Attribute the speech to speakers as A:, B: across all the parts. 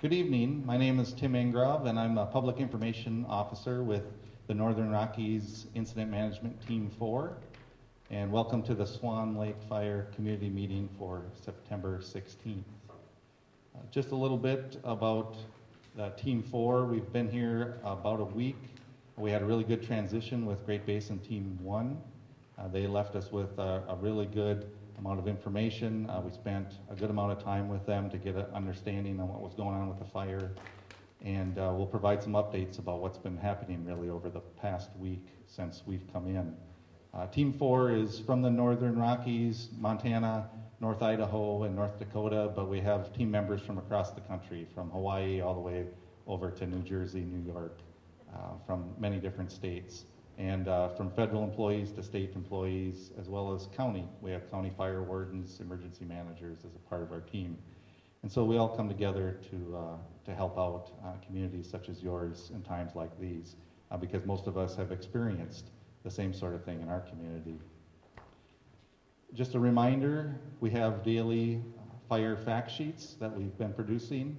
A: Good evening. My name is Tim Ingrove, and I'm a Public Information Officer with the Northern Rockies Incident Management Team 4. And welcome to the Swan Lake Fire Community Meeting for September 16th. Just a little bit about Team 4. We've been here about a week. We had a really good transition with Great Basin Team 1. They left us with a really good amount of information. We spent a good amount of time with them to get an understanding on what was going on with the fire, and we'll provide some updates about what's been happening really over the past week since we've come in. Team 4 is from the Northern Rockies, Montana, North Idaho, and North Dakota, but we have team members from across the country, from Hawaii all the way over to New Jersey, New York, from many different states. And from federal employees to state employees, as well as county. We have county fire wardens, emergency managers as a part of our team. And so we all come together to help out communities such as yours in times like these, because most of us have experienced the same sort of thing in our community. Just a reminder, we have daily fire fact sheets that we've been producing,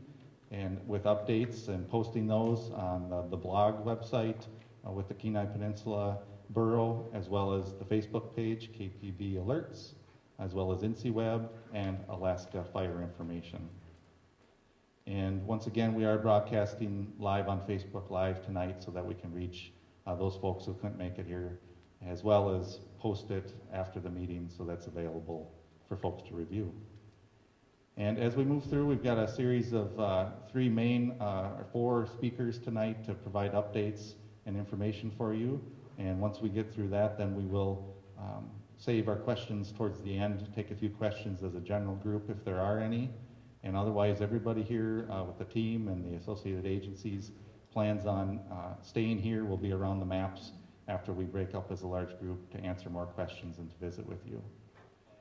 A: and with updates and posting those on the blog website, with the Kenai Peninsula Borough, as well as the Facebook page, KPB Alerts, as well as INCIWeb and Alaska Fire Information. And once again, we are broadcasting live on Facebook Live tonight so that we can reach those folks who couldn't make it here, as well as post it after the meeting so that's available for folks to review. And as we move through, we've got a series of four speakers tonight to provide updates and information for you. And once we get through that, then we will save our questions towards the end, take a few questions as a general group if there are any. And otherwise, everybody here with the team and the associated agencies plans on staying here. We'll be around the maps after we break up as a large group to answer more questions and to visit with you.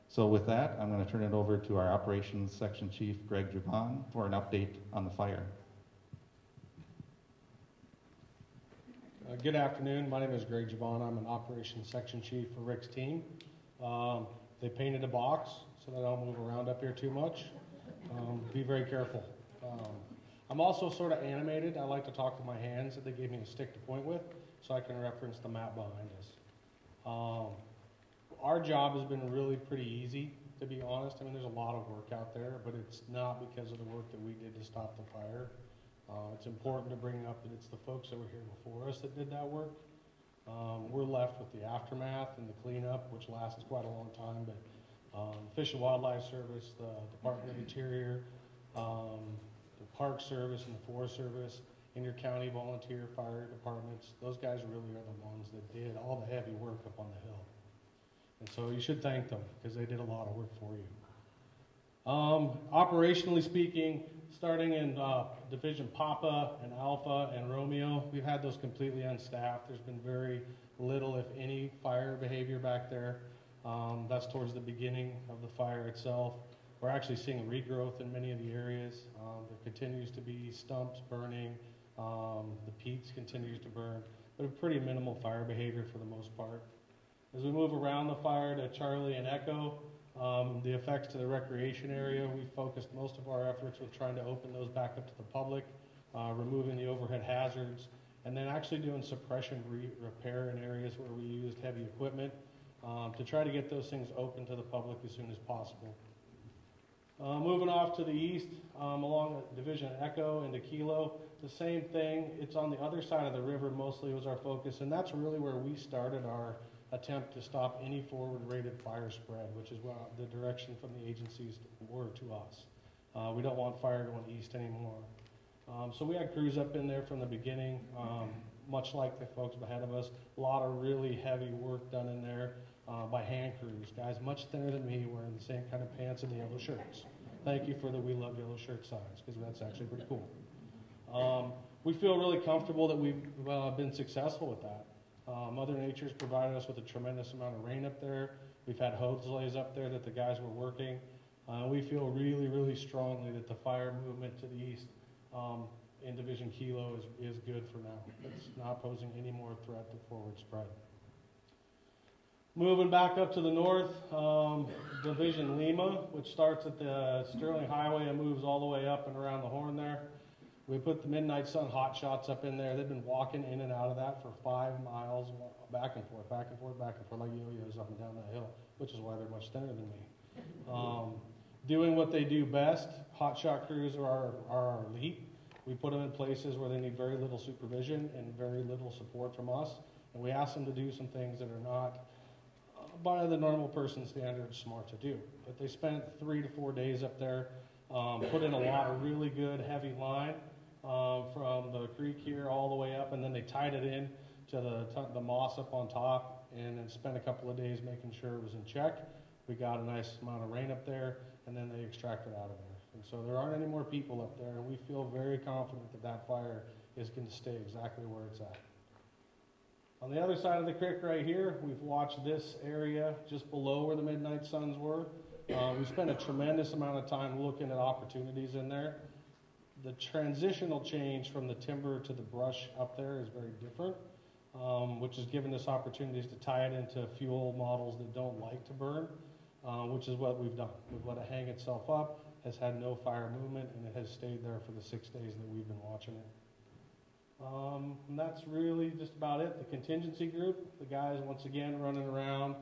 A: So with that, I'm going to turn it over to our Operations Section Chief, Greg Javon, for an update on the fire.
B: Good afternoon. My name is Greg Javon. I'm an Operations Section Chief for Rick's team. They painted a box so that I don't move around up here too much. Be very careful. I'm also sort of animated. I like to talk with my hands. They gave me a stick to point with so I can reference the map behind us. Our job has been really pretty easy, to be honest. I mean, there's a lot of work out there, but it's not because of the work that we did to stop the fire. It's important to bring up that it's the folks that were here before us that did that work. We're left with the aftermath and the cleanup, which lasts quite a long time, but Fish and Wildlife Service, the Department of Interior, the Park Service and the Forest Service, and your county volunteer fire departments, those guys really are the ones that did all the heavy work up on the hill. And so you should thank them because they did a lot of work for you. Operationally speaking, starting in Division Papa and Alpha and Romeo, we've had those completely unstaffed. There's been very little, if any, fire behavior back there. That's towards the beginning of the fire itself. We're actually seeing regrowth in many of the areas. There continues to be stumps burning. The peaks continues to burn, but a pretty minimal fire behavior for the most part. As we move around the fire to Charlie and Echo, the effects to the recreation area, we focused most of our efforts with trying to open those back up to the public, removing the overhead hazards, and then actually doing suppression repair in areas where we used heavy equipment to try to get those things open to the public as soon as possible. Moving off to the east, along Division Echo into Kilo, the same thing. It's on the other side of the river mostly was our focus, and that's really where we started our attempt to stop any forward-rated fire spread, which is what the direction from the agencies were to us. We don't want fire going east anymore. So we had crews up in there from the beginning, much like the folks ahead of us. A lot of really heavy work done in there by hand crews, guys much thinner than me wearing the same kind of pants and the yellow shirts. Thank you for the We Love Yellow Shirt signs, because that's actually pretty cool. We feel really comfortable that we've been successful with that. Mother Nature's provided us with a tremendous amount of rain up there. We've had hose lays up there that the guys were working. We feel really, really strongly that the fire movement to the east in Division Kilo is good for now. It's not posing any more threat to forward spread. Moving back up to the north, Division Lima, which starts at the Sterling Highway and moves all the way up and around the horn there. We put the Midnight Sun hot shots up in there. They've been walking in and out of that for 5 miles, back and forth, back and forth, back and forth, like yo-yos up and down that hill, which is why they're much thinner than me. Doing what they do best. Hot shot crews are our elite. We put them in places where they need very little supervision and very little support from us, and we ask them to do some things that are not by the normal person standards smart to do. But they spent 3 to 4 days up there, put in a lot of really good heavy line from the creek here all the way up, and then they tied it in to the moss up on top, and then spent a couple of days making sure it was in check. We got a nice amount of rain up there, and then they extracted out of there. And so there aren't any more people up there, and we feel very confident that that fire is going to stay exactly where it's at. On the other side of the creek right here, we've watched this area just below where the Midnight Suns were. We spent a tremendous amount of time looking at opportunities in there. The transitional change from the timber to the brush up there is very different, which has given us opportunities to tie it into fuel models that don't like to burn, which is what we've done. We've let it hang itself up, has had no fire movement, and it has stayed there for the 6 days that we've been watching it. And that's really just about it. The contingency group, the guys once again running around,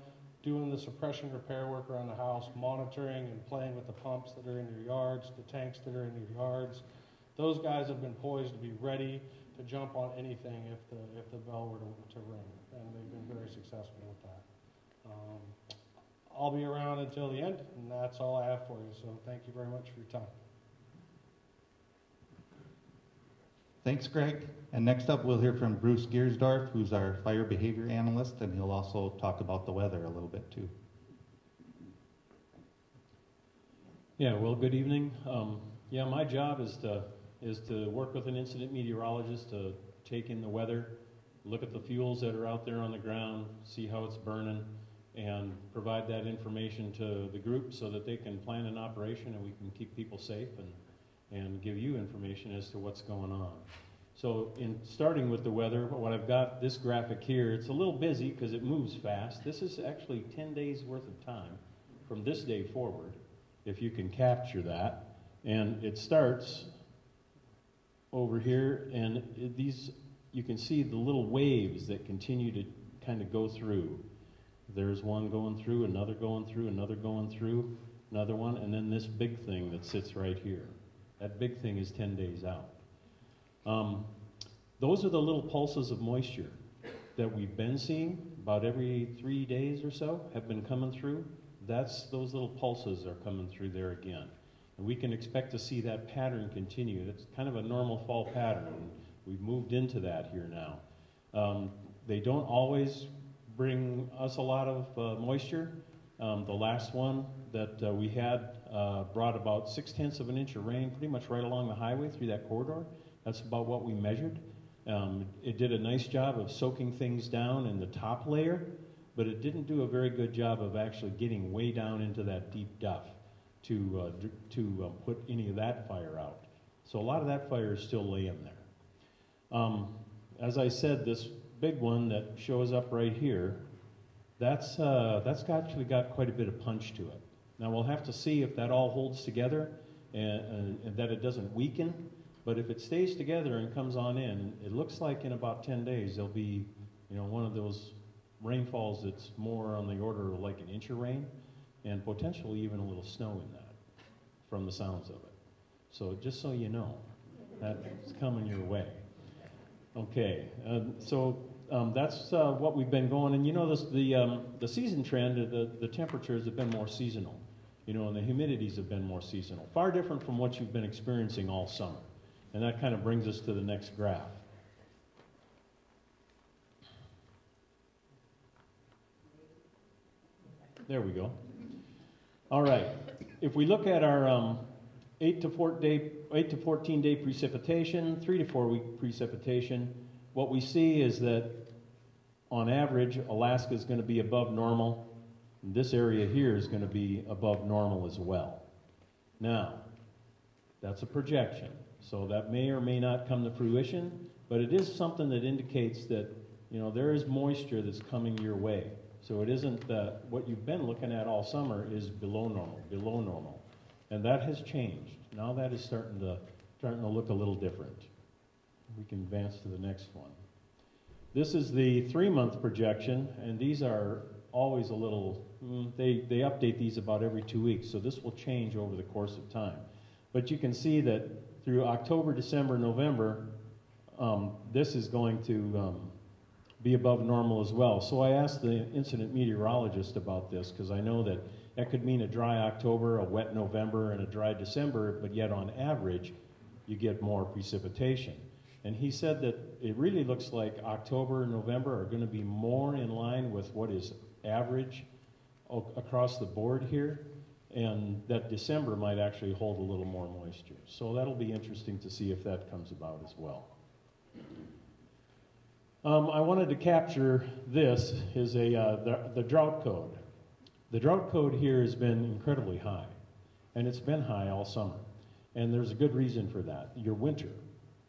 B: doing the suppression repair work around the house, monitoring and playing with the pumps that are in your yards, the tanks that are in your yards. Those guys have been poised to be ready to jump on anything if the bell were to ring, and they've been very successful with that. I'll be around until the end, and that's all I have for you. So thank you very much for your time.
A: Thanks, Greg. And next up, we'll hear from Bruce Giersdorf, who's our fire behavior analyst, and he'll also talk about the weather a little bit too.
C: Yeah, well, good evening. My job is to work with an incident meteorologist to take in the weather, look at the fuels that are out there on the ground, see how it's burning, and provide that information to the group so that they can plan an operation and we can keep people safe and give you information as to what's going on. So in starting with the weather, what I've got, this graphic here, it's a little busy because it moves fast. This is actually 10 days worth of time from this day forward, if you can capture that. And it starts over here, and you can see the little waves that continue to kind of go through. There's one going through, another going through, another going through, another one, and then this big thing that sits right here. That big thing is 10 days out. Those are the little pulses of moisture that we've been seeing about every 3 days or so have been coming through. Those little pulses are coming through there again. And we can expect to see that pattern continue. It's kind of a normal fall pattern. We've moved into that here now. They don't always bring us a lot of moisture. The last one that we had brought about 0.6 of an inch of rain pretty much right along the highway through that corridor. That's about what we measured. It did a nice job of soaking things down in the top layer, but it didn't do a very good job of actually getting way down into that deep duff to put any of that fire out. So a lot of that fire is still laying there. As I said, this big one that shows up right here, that's actually got quite a bit of punch to it. Now we'll have to see if that all holds together and that it doesn't weaken. But if it stays together and comes on in, it looks like in about 10 days there'll be, one of those rainfalls that's more on the order of like an inch of rain, and potentially even a little snow in that, from the sounds of it. So just so you know, that's coming your way. Okay, that's what we've been going, and the season trend, the temperatures have been more seasonal, and the humidities have been more seasonal, far different from what you've been experiencing all summer. And that kind of brings us to the next graph. There we go. All right. If we look at our 8 to 14 day precipitation, 3 to 4 week precipitation, what we see is that on average, Alaska is going to be above normal. And this area here is going to be above normal as well. Now, that's a projection. So that may or may not come to fruition, but it is something that indicates that, there is moisture that's coming your way. So it isn't that what you've been looking at all summer is below normal. And that has changed. Now that is starting to starting to look a little different. We can advance to the next one. This is the 3-month projection, and these are always a little, they update these about every 2 weeks, so this will change over the course of time. But you can see that through October, December, November, this is going to be above normal as well. So I asked the incident meteorologist about this, because I know that that could mean a dry October, a wet November, and a dry December, but yet on average, you get more precipitation. And he said that it really looks like October and November are going to be more in line with what is average across the board here, and that December might actually hold a little more moisture. So that'll be interesting to see if that comes about as well. I wanted to capture this is the drought code. The drought code here has been incredibly high, and it's been high all summer. And there's a good reason for that. Your winter,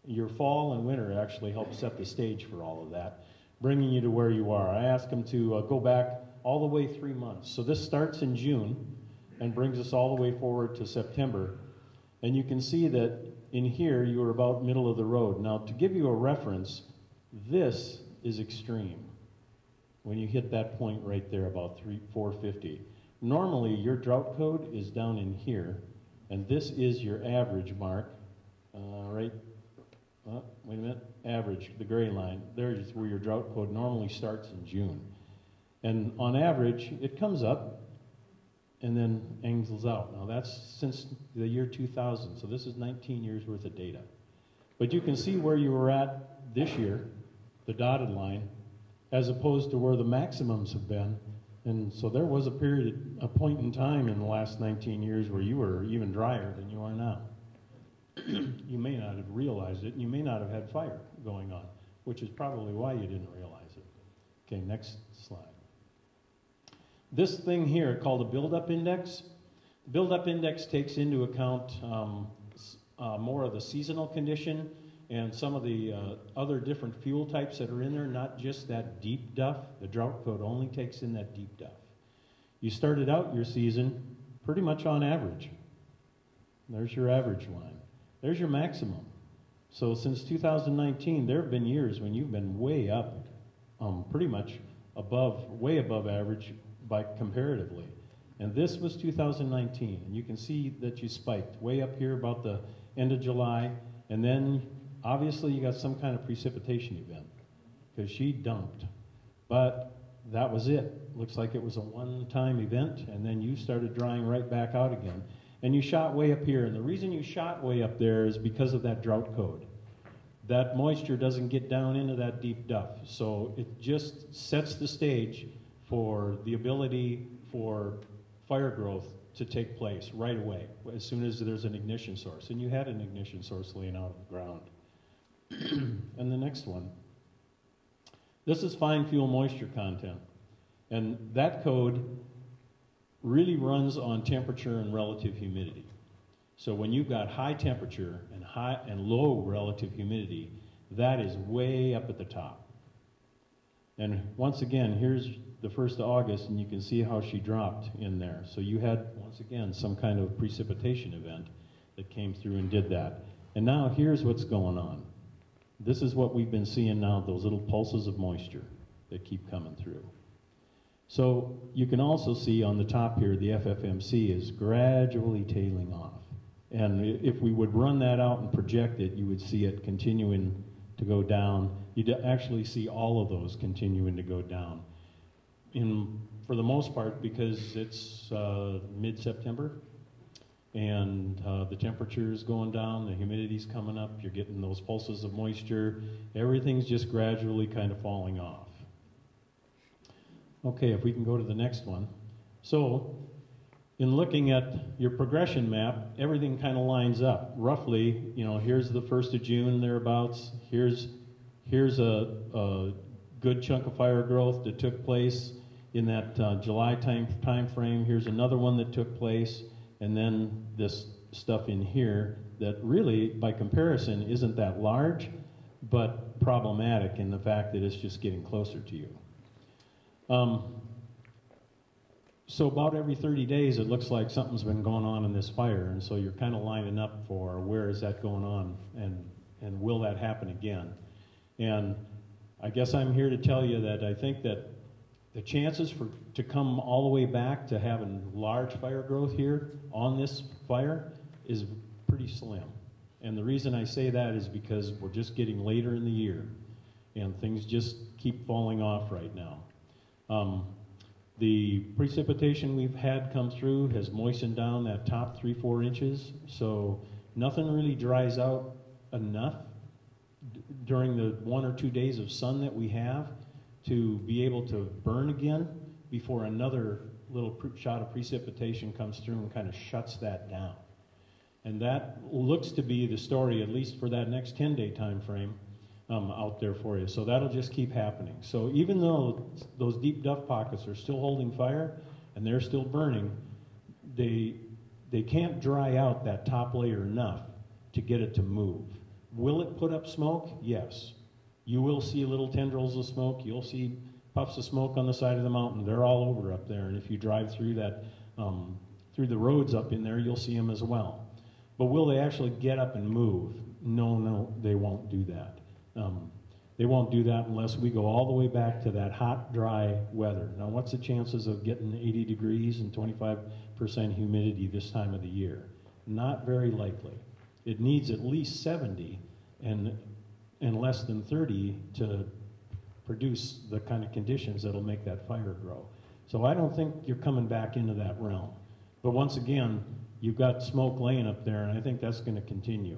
C: your fall and winter actually help set the stage for all of that, bringing you to where you are. I asked them to go back all the way 3 months. So this starts in June and brings us all the way forward to September. And you can see that in here you are about middle of the road. Now, to give you a reference, this is extreme. When you hit that point right there, about 450. Normally, your drought code is down in here, and this is your average mark, right? Wait a minute, average, the gray line. There's where your drought code normally starts in June. And on average, it comes up and then angles out. Now that's since the year 2000, so this is 19 years worth of data. But you can see where you were at this year, the dotted line, as opposed to where the maximums have been. And so there was a point in time in the last 19 years where you were even drier than you are now. You may not have realized it, and you may not have had fire going on, which is probably why you didn't realize it. Okay, next slide. This thing here called a buildup index. The buildup index takes into account more of the seasonal condition and some of the other different fuel types that are in there, not just that deep duff. The drought code only takes in that deep duff. You started out your season pretty much on average. There's your average line. There's your maximum. So since 2019, there have been years when you've been way up, pretty much way above average by comparatively. And this was 2019, and you can see that you spiked way up here about the end of July, and then obviously you got some kind of precipitation event, because she dumped. But that was it. Looks like it was a one-time event, and then you started drying right back out again. And you shot way up here, and the reason you shot way up there is because of that drought code. That moisture doesn't get down into that deep duff, so it just sets the stage for the ability for fire growth to take place right away, as soon as there's an ignition source. And you had an ignition source laying out on the ground. And the next one. This is fine fuel moisture content. And that code really runs on temperature and relative humidity. So when you've got high temperature and high and low relative humidity, that is way up at the top. And once again, here's the 1st of August, and you can see how she dropped in there. So you had, once again, some kind of precipitation event that came through and did that. And now here's what's going on. This is what we've been seeing now, those little pulses of moisture that keep coming through. So you can also see on the top here, the FFMC is gradually tailing off. And if we would run that out and project it, you would see it continuing to go down. You'd actually see all of those continuing to go down. For the most part, because it's mid-September, and the temperature is going down, the humidity's coming up, you're getting those pulses of moisture, everything's just gradually kind of falling off. Okay, if we can go to the next one. So, in looking at your progression map, everything kind of lines up. Roughly, here's the 1st of June, thereabouts. Here's a good chunk of fire growth that took place in that July time frame. Here's another one that took place, and then this stuff in here that really, by comparison, isn't that large, but problematic in the fact that it's just getting closer to you. So about every 30 days, it looks like something's been going on in this fire, and so you're kind of lining up for where is that going on, and will that happen again? And I guess I'm here to tell you that I think that the chances to come all the way back to having large fire growth here on this fire is pretty slim. And the reason I say that is because we're just getting later in the year, and things just keep falling off right now. The precipitation we've had come through has moistened down that top 3-4 inches, so nothing really dries out enough during the 1 or 2 days of sun that we have to be able to burn again before another little shot of precipitation comes through and kind of shuts that down. And that looks to be the story, at least for that next 10-day time frame, out there for you. So that'll just keep happening. So even though those deep duff pockets are still holding fire and they're still burning, they can't dry out that top layer enough to get it to move. Will it put up smoke? Yes. You will see little tendrils of smoke. You'll see puffs of smoke on the side of the mountain. They're all over up there. And if you drive through that, through the roads up in there, you'll see them as well. But will they actually get up and move? No, they won't do that. They won't do that unless we go all the way back to that hot, dry weather. Now, what's the chances of getting 80 degrees and 25% humidity this time of the year? Not very likely. It needs at least 70 and less than 30 to produce the kind of conditions that'll make that fire grow. So I don't think you're coming back into that realm. But once again, you've got smoke laying up there, and I think that's going to continue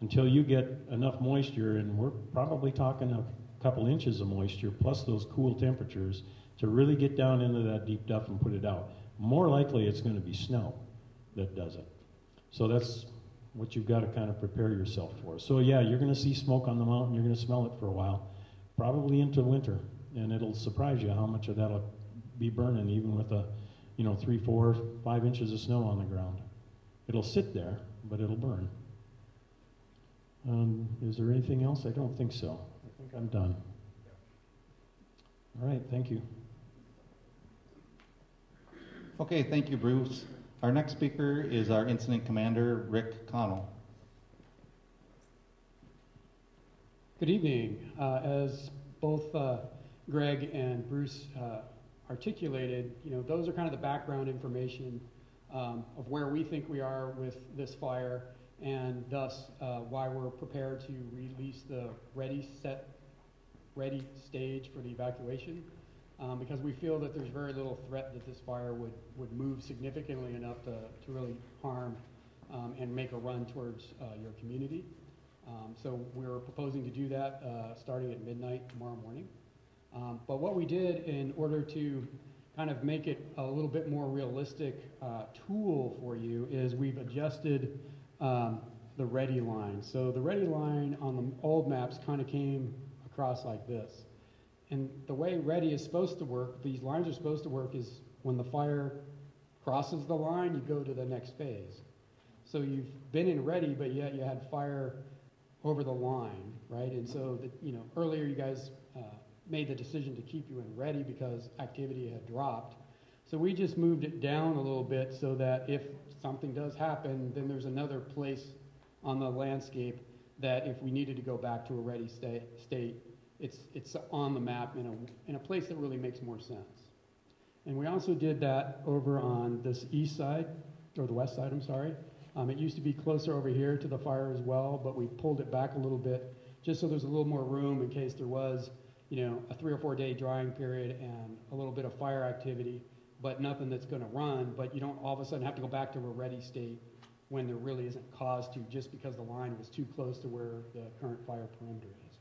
C: until you get enough moisture, and we're probably talking a couple inches of moisture plus those cool temperatures to really get down into that deep duff and put it out. More likely it's going to be snow that does it. So that's what you've got to kind of prepare yourself for. So yeah, you're going to see smoke on the mountain. You're going to smell it for a while, probably into winter, and it'll surprise you how much of that'll be burning, even with 3, 4, 5 inches of snow on the ground. It'll sit there, but it'll burn. Is there anything else? I don't think so. I think I'm done. All right, thank you.
A: Okay, thank you, Bruce. Our next speaker is our incident commander, Rick Connell.
D: Good evening. As both Greg and Bruce articulated, those are kind of the background information of where we think we are with this fire, and thus why we're prepared to release the ready stage for the evacuation, because we feel that there's very little threat that this fire would move significantly enough to really harm and make a run towards your community. So we're proposing to do that starting at midnight tomorrow morning. But what we did in order to kind of make it a little bit more realistic tool for you is we've adjusted the ready line. So the ready line on the old maps kind of came across like this. And the way ready is supposed to work, these lines are supposed to work, is when the fire crosses the line, you go to the next phase. So you've been in ready, but yet you had fire over the line, right? And so, earlier you guys made the decision to keep you in ready because activity had dropped. So we just moved it down a little bit so that if something does happen, then there's another place on the landscape that if we needed to go back to a ready state, it's on the map in a place that really makes more sense. And we also did that over on this east side, or the west side, I'm sorry. It used to be closer over here to the fire as well, but we pulled it back a little bit just so there's a little more room in case there was, a 3 or 4 day drying period and a little bit of fire activity, but nothing that's going to run, but you don't all of a sudden have to go back to a ready state when there really isn't cause to, just because the line was too close to where the current fire perimeter is.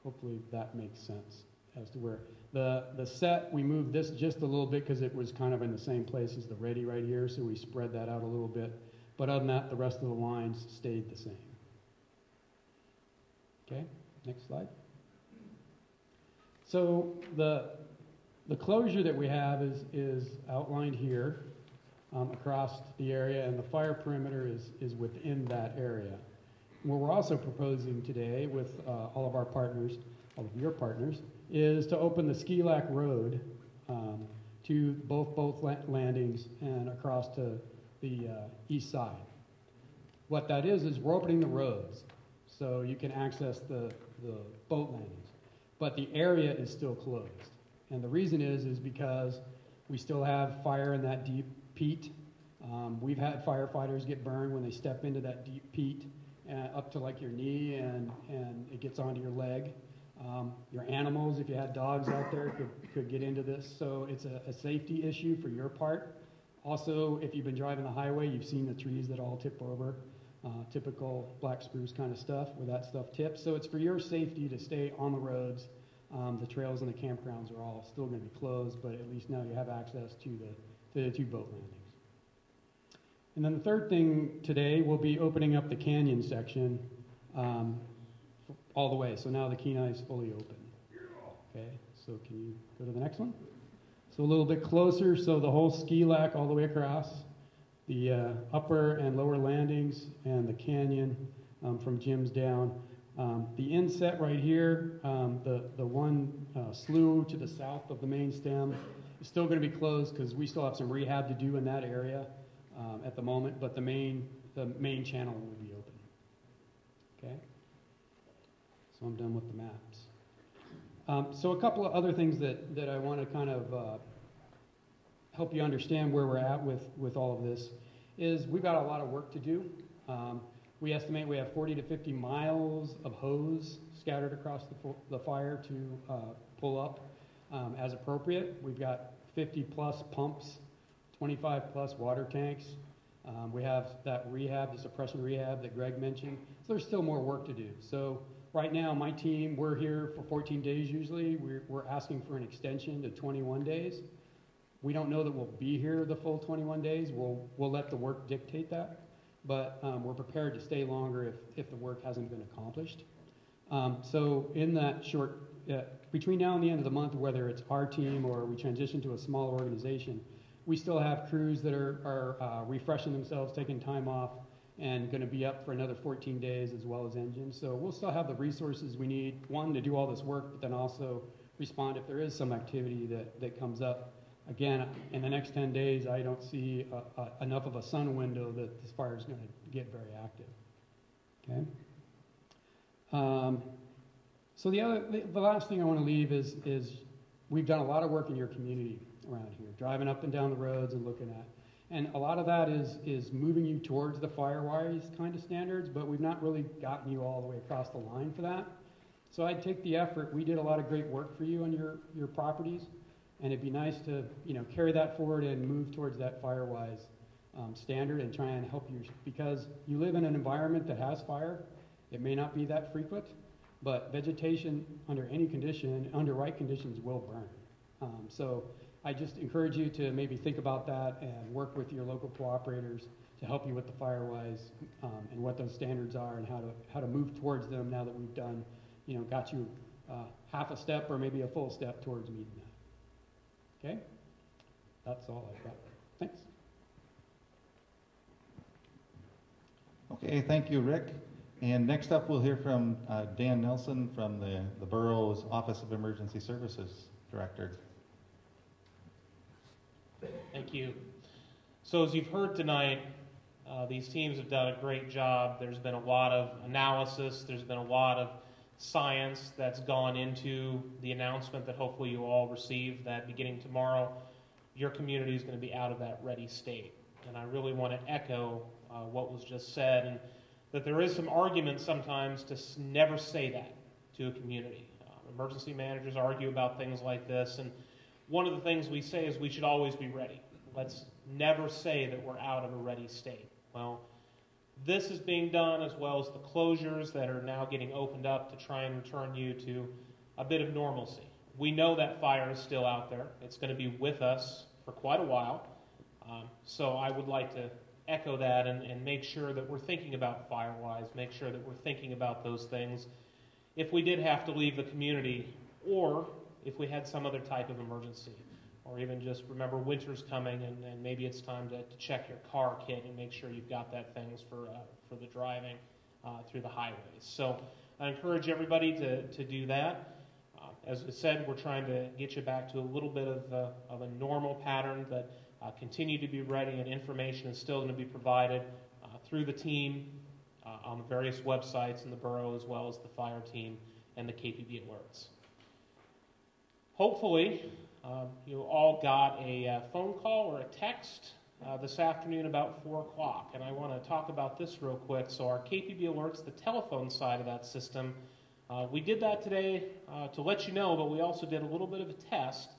D: Hopefully that makes sense as to where. The set, we moved this just a little bit because it was kind of in the same place as the ready right here, so we spread that out a little bit. But other than that, the rest of the lines stayed the same. Okay, next slide. So the closure that we have is outlined here across the area, and the fire perimeter is within that area. What we're also proposing today with all of our partners, all of your partners, is to open the Ski Lac Road to both landings and across to the east side. What that is we're opening the roads so you can access the boat landings, but the area is still closed. And the reason is because we still have fire in that deep peat. We've had firefighters get burned when they step into that deep peat up to like your knee, and it gets onto your leg. Your animals, if you had dogs out there, could get into this. So it's a safety issue for your part. Also, if you've been driving the highway, you've seen the trees that all tip over. Typical black spruce kind of stuff where that stuff tips. So it's for your safety to stay on the roads. The trails and the campgrounds are all still going to be closed, but at least now you have access to the two boat landings. And then the third thing today, we'll be opening up the canyon section all the way. So now the Kenai is fully open. Okay, so can you go to the next one? So a little bit closer, so the whole ski lac all the way across, the upper and lower landings, and the canyon from Jim's down. The inset right here, the one slough to the south of the main stem is still going to be closed because we still have some rehab to do in that area at the moment, but the main channel will be open. Okay? So I'm done with the maps. So a couple of other things that I want to kind of help you understand where we're at with all of this is we've got a lot of work to do. We estimate we have 40 to 50 miles of hose scattered across the fire to pull up as appropriate. We've got 50 plus pumps, 25 plus water tanks. We have that rehab, the suppression rehab that Greg mentioned. So there's still more work to do. So right now, my team, we're here for 14 days usually. We're asking for an extension to 21 days. We don't know that we'll be here the full 21 days. We'll let the work dictate that. But we're prepared to stay longer if the work hasn't been accomplished. So in that short, between now and the end of the month, whether it's our team or we transition to a smaller organization, we still have crews that are refreshing themselves, taking time off, and going to be up for another 14 days as well as engines. So we'll still have the resources we need, one, to do all this work, but then also respond if there is some activity that comes up. Again, in the next 10 days, I don't see enough of a sun window that this fire is going to get very active. Okay. So the last thing I want to leave is we've done a lot of work in your community around here, driving up and down the roads and looking at. And a lot of that is moving you towards the FireWise kind of standards, but we've not really gotten you all the way across the line for that. So I'd take the effort. We did a lot of great work for you on your properties, and it'd be nice to carry that forward and move towards that FireWise standard and try and help you, because you live in an environment that has fire. It may not be that frequent, but vegetation under any condition, under right conditions, will burn. So I just encourage you to maybe think about that and work with your local cooperators to help you with the FireWise and what those standards are and how to move towards them now that we've done, got you half a step or maybe a full step towards meeting that. Okay? That's all I've got. Thanks.
A: Okay, thank you, Rick. And next up, we'll hear from Dan Nelson from the Borough's Office of Emergency Services Director.
E: Thank you. So as you've heard tonight, these teams have done a great job. There's been a lot of analysis. There's been a lot of science that's gone into the announcement that hopefully you all receive, that beginning tomorrow, your community is going to be out of that ready state. And I really want to echo what was just said, and that there is some argument sometimes to never say that to a community. Emergency managers argue about things like this, and one of the things we say is we should always be ready. Let's never say that we're out of a ready state. Well, this is being done, as well as the closures that are now getting opened up to try and return you to a bit of normalcy. We know that fire is still out there. It's going to be with us for quite a while. So I would like to echo that and make sure that we're thinking about FireWise, make sure that we're thinking about those things. If we did have to leave the community, or if we had some other type of emergency, or even just remember winter's coming and maybe it's time to check your car kit and make sure you've got that things for the driving through the highways. So I encourage everybody to do that. As I said, we're trying to get you back to a little bit of a normal pattern, but continue to be ready, and information is still going to be provided through the team on the various websites in the borough, as well as the fire team and the KPB alerts. Hopefully, you all got a phone call or a text this afternoon about 4 o'clock, and I want to talk about this real quick. So our KPB alerts, the telephone side of that system, we did that today to let you know, but we also did a little bit of a test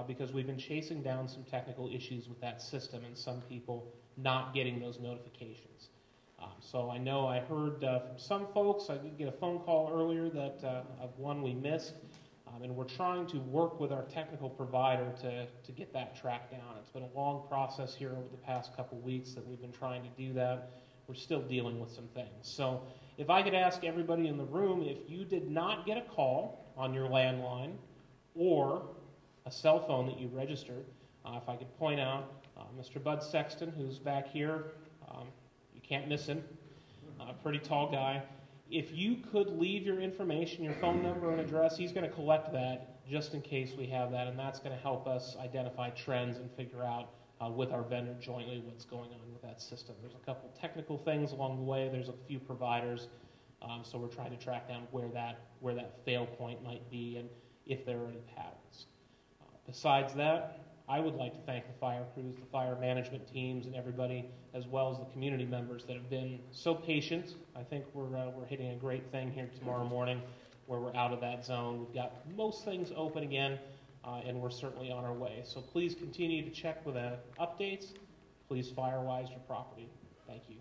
E: because we've been chasing down some technical issues with that system and some people not getting those notifications. So I know I heard from some folks, I did get a phone call earlier that of one we missed, and we're trying to work with our technical provider to get that tracked down. It's been a long process here over the past couple weeks that we've been trying to do that. We're still dealing with some things. So if I could ask everybody in the room, if you did not get a call on your landline or a cell phone that you registered, if I could point out Mr. Bud Sexton, who's back here, you can't miss him, pretty tall guy. If you could leave your information, your phone number and address, he's going to collect that just in case we have that, and that's going to help us identify trends and figure out with our vendor jointly what's going on with that system. There's a couple technical things along the way. There's a few providers, so we're trying to track down where that fail point might be and if there are any patterns. Besides that, I would like to thank the fire crews, the fire management teams, and everybody, as well as the community members that have been so patient. I think we're hitting a great thing here tomorrow morning where we're out of that zone. We've got most things open again, and we're certainly on our way. So please continue to check with updates. Please firewise your property. Thank you.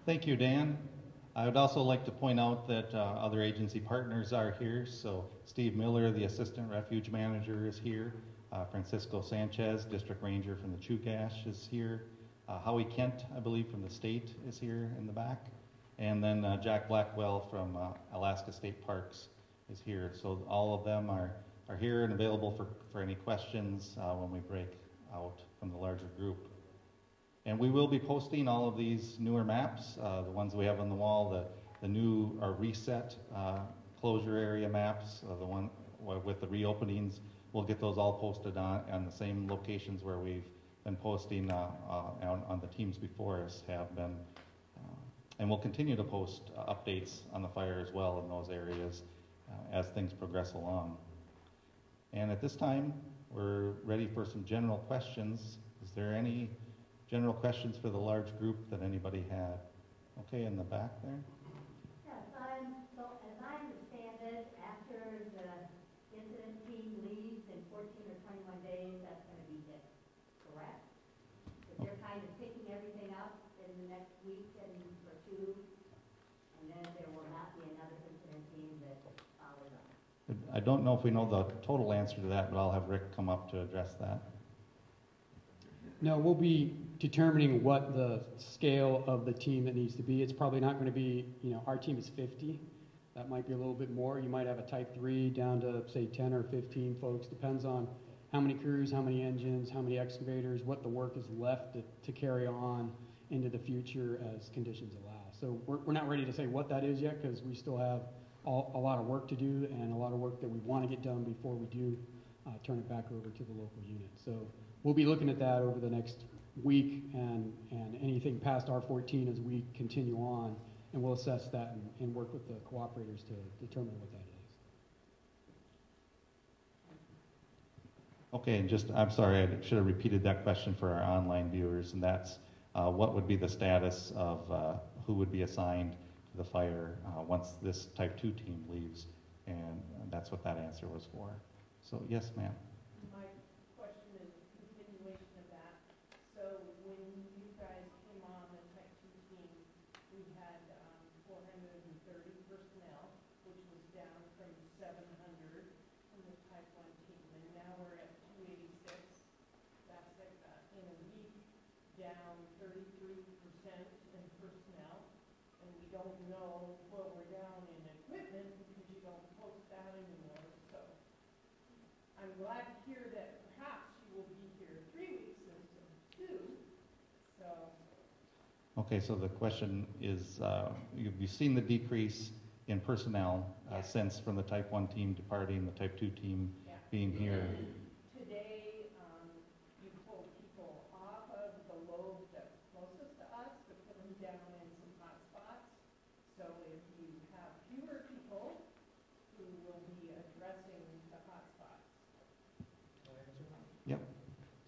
A: Thank you, Dan. I would also like to point out that other agency partners are here. So Steve Miller, the Assistant Refuge Manager, is here. Francisco Sanchez, District Ranger from the Chugash, is here. Howie Kent, I believe, from the state is here in the back. And then Jack Blackwell from Alaska State Parks is here. So all of them are here and available for any questions when we break out from the larger group. And we will be posting all of these newer maps, the ones we have on the wall, the new or reset closure area maps, the one with the reopenings. We'll get those all posted on the same locations where we've been posting on the teams before us have been. And we'll continue to post updates on the fire as well in those areas as things progress along. And at this time, we're ready for some general questions. Is there any general questions for the large group that anybody had? Okay, in the back there.
F: Yes, so as I understand it, after the incident team leaves in 14 or 21 days, that's going to be it, correct? So they're kind of picking everything up in the next week or two, and then there will not be another incident team that follows up.
A: I don't know if we know the total answer to that, but I'll have Rick come up to address that.
D: No, we'll be determining what the scale of the team that needs to be. It's probably not going to be, our team is 50. That might be a little bit more. You might have a type 3 down to, say, 10 or 15 folks. Depends on how many crews, how many engines, how many excavators, what the work is left to carry on into the future as conditions allow. So we're not ready to say what that is yet because we still have a lot of work to do and a lot of work that we want to get done before we do turn it back over to the local unit. So we'll be looking at that over the next week and anything past R14 as we continue on, and we'll assess that and work with the cooperators to determine what that is.
A: Okay, and I'm sorry, I should have repeated that question for our online viewers, and that's what would be the status of who would be assigned to the fire once this Type 2 team leaves, and that's what that answer was for. So, yes, ma'am.
G: My question is a continuation of that. So when you guys came on the Type 2 team, we had 430 personnel, which was down from 700 from the Type 1 team, and now we're at 286. That's like in a week, down 33% in personnel, and we don't know what we're down in equipment because you don't post that anymore. So I'm glad to hear that perhaps you will be here 3 weeks instead of 2. So.
A: Okay, so the question is, you've seen the decrease in personnel
G: Yeah.
A: since from the Type 1 team departing, the Type 2 team
G: Yeah.
A: being here.
G: Today, you pulled people off of the lobe that's closest to us to put them down in some hot spots. So if you have fewer people who will be addressing the hot spots.
A: Yep.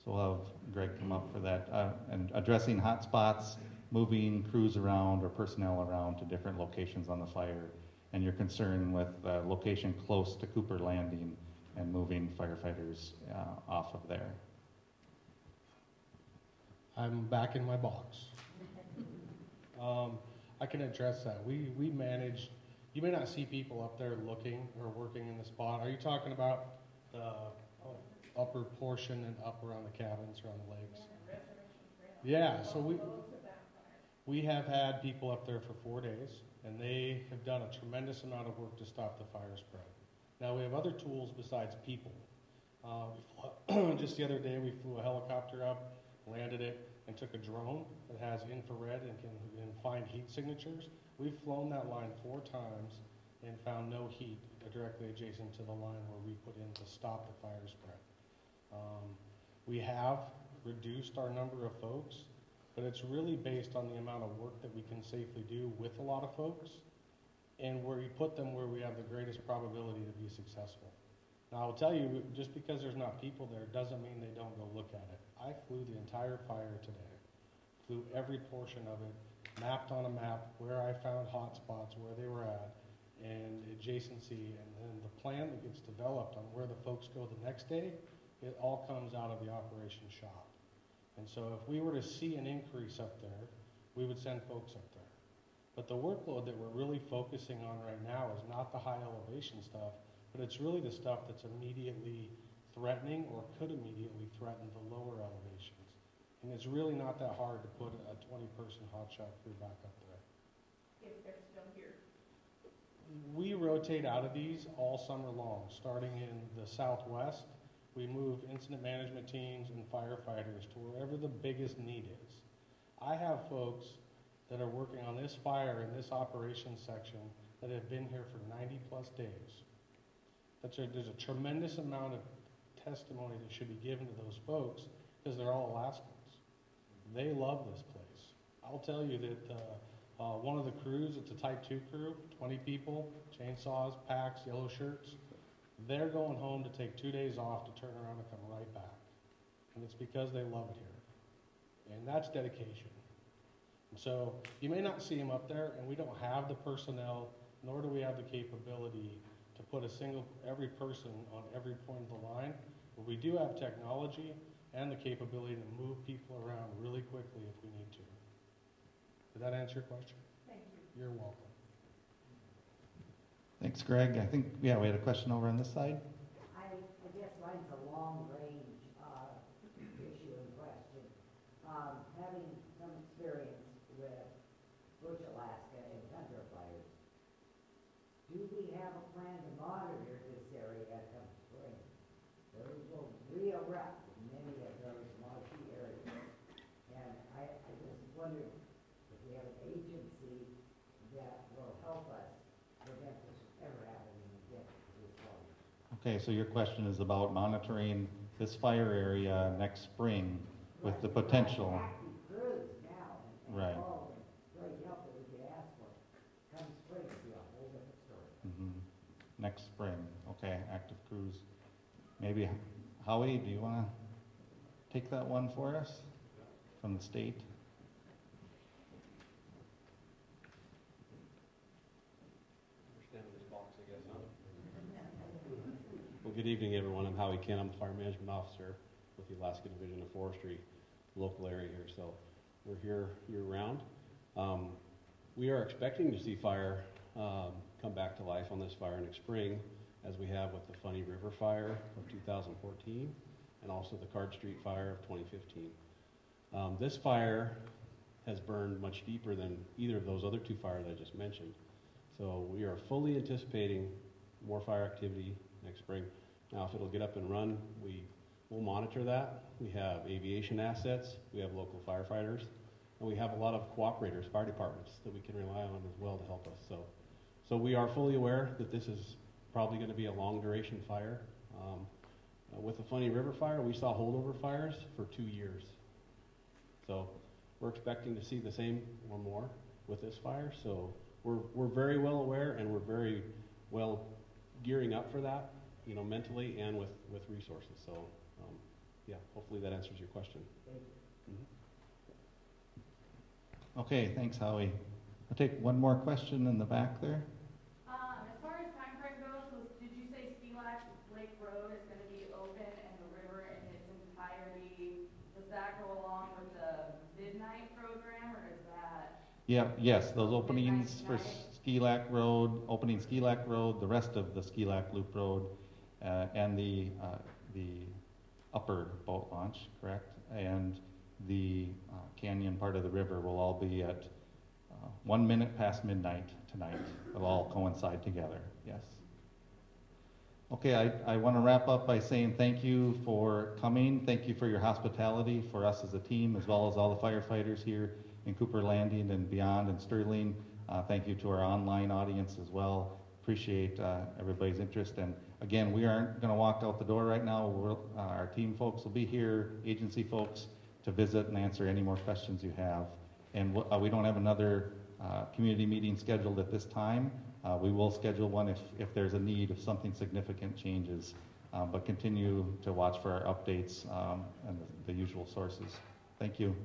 A: So we'll have Greg come up for that. And addressing hot spots, moving crews around or personnel around to different locations on the fire, and your concern with location close to Cooper Landing and moving firefighters off of there.
B: I'm back in my box. I can address that. We manage, you may not see people up there looking or working in the spot. Are you talking about the upper portion and up around the cabins, around the lakes? Yeah, so we have had people up there for 4 days, and they have done a tremendous amount of work to stop the fire spread. Now, we have other tools besides people. Just the other day, we flew a helicopter up, landed it, and took a drone that has infrared and can find heat signatures. We've flown that line 4 times and found no heat directly adjacent to the line where we put in to stop the fire spread. We have reduced our number of folks, but it's really based on the amount of work that we can safely do with a lot of folks and where you put them where we have the greatest probability to be successful. Now, I'll tell you, just because there's not people there doesn't mean they don't go look at it. I flew the entire fire today, flew every portion of it, mapped on a map where I found hot spots, where they were at, and adjacency, and then the plan that gets developed on where the folks go the next day, it all comes out of the operations shop. And so if we were to see an increase up there, we would send folks up there. But the workload that we're really focusing on right now is not the high elevation stuff, but it's really the stuff that's immediately threatening or could immediately threaten the lower elevations. And it's really not that hard to put a 20-person hotshot crew back up there.
G: If they're still here.
B: We rotate out of these all summer long. Starting in the southwest, we move incident management teams and firefighters to wherever the biggest need is. I have folks that are working on this fire in this operations section that have been here for 90 plus days. There's a tremendous amount of testimony that should be given to those folks because they're all Alaskans. They love this place. I'll tell you that one of the crews, it's a Type 2 crew, 20 people, chainsaws, packs, yellow shirts. They're going home to take 2 days off to turn around and come right back. And it's because they love it here. And that's dedication. And so you may not see them up there, and we don't have the personnel, nor do we have the capability to put every person on every point of the line. But we do have technology and the capability to move people around really quickly if we need to. Did that answer your question?
G: Thank you.
B: You're welcome.
A: Thanks, Greg. I think, yeah, we had a question over on this side.
F: I guess mine's a long-range issue and question. Having some experience with Bush, Alaska and tundra fires, do we have a plan to monitor this area come spring? Those will re-erupt in many of those marshy areas. And I just wondered if we have an agency that will help us prevent this from ever happening again to this fire.
A: Okay, so your question is about monitoring this fire area next spring with the potential.
F: Active crews now and
A: Right.
F: all the great help that we could ask for. Come spring, it'll be a whole different story.
A: Next spring, okay, active crews. Maybe, Howie, do you want to take that one for us from the state?
H: Well, good evening, everyone. I'm Howie Kent. I'm the Fire Management Officer with the Alaska Division of Forestry, local area here. So we're here year-round. We are expecting to see fire come back to life on this fire next spring, as we have with the Funny River Fire of 2014 and also the Card Street Fire of 2015. This fire has burned much deeper than either of those other 2 fires I just mentioned. So we are fully anticipating more fire activity next spring. Now, if it'll get up and run, we will monitor that. We have aviation assets, we have local firefighters, and we have a lot of cooperators, fire departments, that we can rely on as well to help us. So So we are fully aware that this is probably going to be a long duration fire. With the Funny River fire, we saw holdover fires for 2 years. So we're expecting to see the same or more with this fire. So we're very well aware, and we're very well gearing up for that, you know, mentally and with resources. So yeah, hopefully that answers your question.
A: Okay, thanks, Howie. I'll take one more question in the back there.
I: As far as time frame goes, did you say Ski Lake Road is going to be open and the river in its entirety? Does that go along with the midnight program, or is that?
A: Yeah, yes, those openings for
I: Midnight?
A: Ski Lac Road, opening Ski Lac Road, the rest of the Ski Lac Loop Road, and the upper boat launch, correct? And the canyon part of the river will all be at 1 minute past midnight tonight. It'll all coincide together, yes. Okay, I want to wrap up by saying thank you for coming. Thank you for your hospitality for us as a team, as well as all the firefighters here in Cooper Landing and beyond and Sterling. Thank you to our online audience as well. Appreciate everybody's interest. And again, we aren't going to walk out the door right now. Our team folks will be here, agency folks, to visit and answer any more questions you have. And we don't have another community meeting scheduled at this time. We will schedule one if there's a need, if something significant changes. But continue to watch for our updates and the usual sources. Thank you.